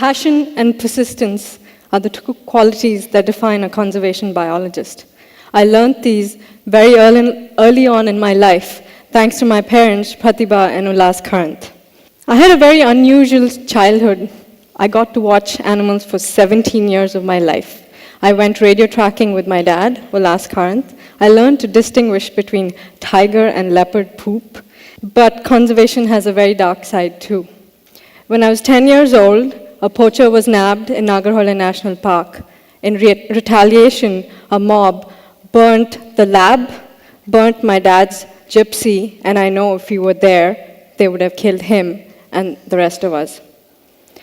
Passion and persistence are the two qualities that define a conservation biologist. I learned these very early on in my life, thanks to my parents, Pratibha and Ullas Karanth. I had a very unusual childhood. I got to watch animals for 17 years of my life. I went radio tracking with my dad, Ullas Karanth. I learned to distinguish between tiger and leopard poop, but conservation has a very dark side too. When I was 10 years old, a poacher was nabbed in Nagarhole National Park. In retaliation, a mob burnt the lab, burnt my dad's gypsy, and I know if he were there, they would have killed him and the rest of us.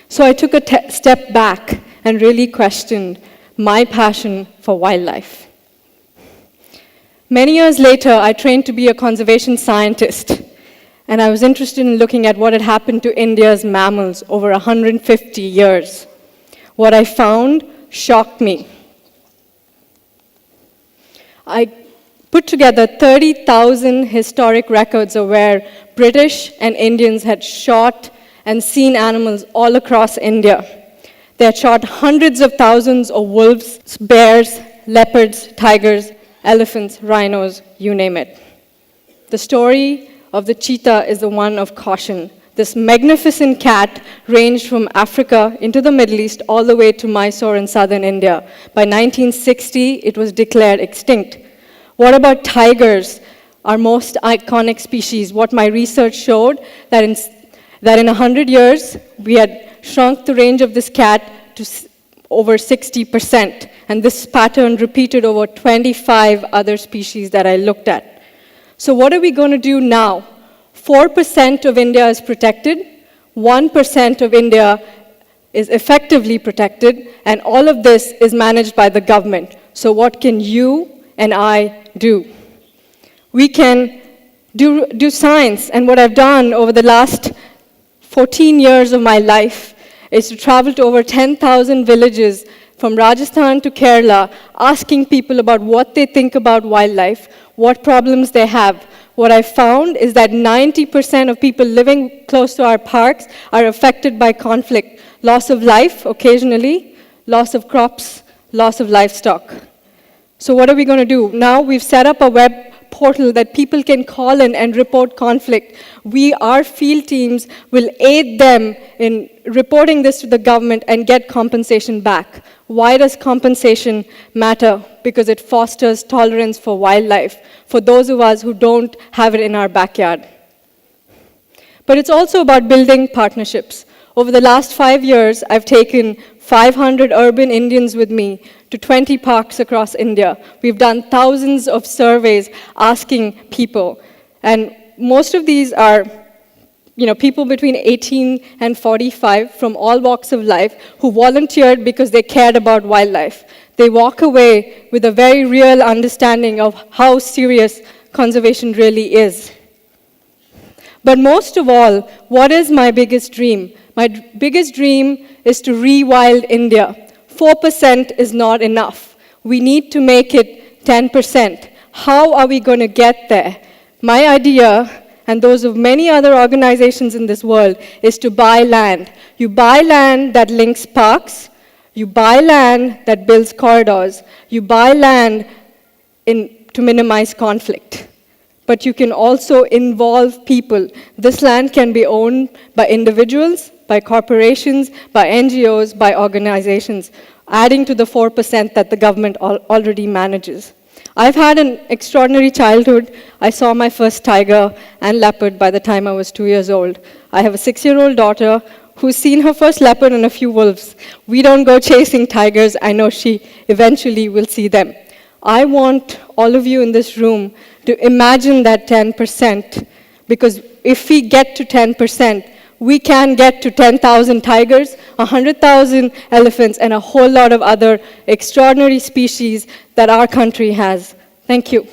So I took a step back and really questioned my passion for wildlife. Many years later, I trained to be a conservation scientist, and I was interested in looking at what had happened to India's mammals over 150 years. What I found shocked me. I put together 30,000 historic records of where British and Indians had shot and seen animals all across India. They had shot hundreds of thousands of wolves, bears, leopards, tigers, elephants, rhinos, you name it. The story of the cheetah is the one of caution. This magnificent cat ranged from Africa into the Middle East all the way to Mysore in southern India. By 1960, it was declared extinct. What about tigers, our most iconic species? What my research showed, that in 100 years, we had shrunk the range of this cat to over 60%. And this pattern repeated over 25 other species that I looked at. So what are we going to do now? 4% of India is protected, 1% of India is effectively protected, and all of this is managed by the government. So what can you and I do? We can do science, and what I've done over the last 14 years of my life is to travel to over 10,000 villages from Rajasthan to Kerala, asking people about what they think about wildlife, what problems they have. What I found is that 90% of people living close to our parks are affected by conflict. Loss of life, occasionally, loss of crops, loss of livestock. So what are we going to do? Now we've set up a web portal that people can call in and report conflict. Our field teams will aid them in reporting this to the government and get compensation back. Why does compensation matter? Because it fosters tolerance for wildlife, for those of us who don't have it in our backyard. But it's also about building partnerships. Over the last 5 years, I've taken 500 urban Indians with me to 20 parks across India. We've done thousands of surveys asking people. And most of these are people between 18 and 45 from all walks of life who volunteered because they cared about wildlife. They walk away with a very real understanding of how serious conservation really is. But most of all, what is my biggest dream? My biggest dream is to rewild India. 4% is not enough. We need to make it 10%. How are we going to get there? My idea, and those of many other organizations in this world, is to buy land. You buy land that links parks, you buy land that builds corridors, you buy land to minimize conflict. But you can also involve people. This land can be owned by individuals, by corporations, by NGOs, by organizations, adding to the 4% that the government already manages. I've had an extraordinary childhood. I saw my first tiger and leopard by the time I was 2 years old. I have a 6-year-old daughter who's seen her first leopard and a few wolves. We don't go chasing tigers. I know she eventually will see them. I want all of you in this room to imagine that 10%, because if we get to 10%, we can get to 10,000 tigers, 100,000 elephants, and a whole lot of other extraordinary species that our country has. Thank you.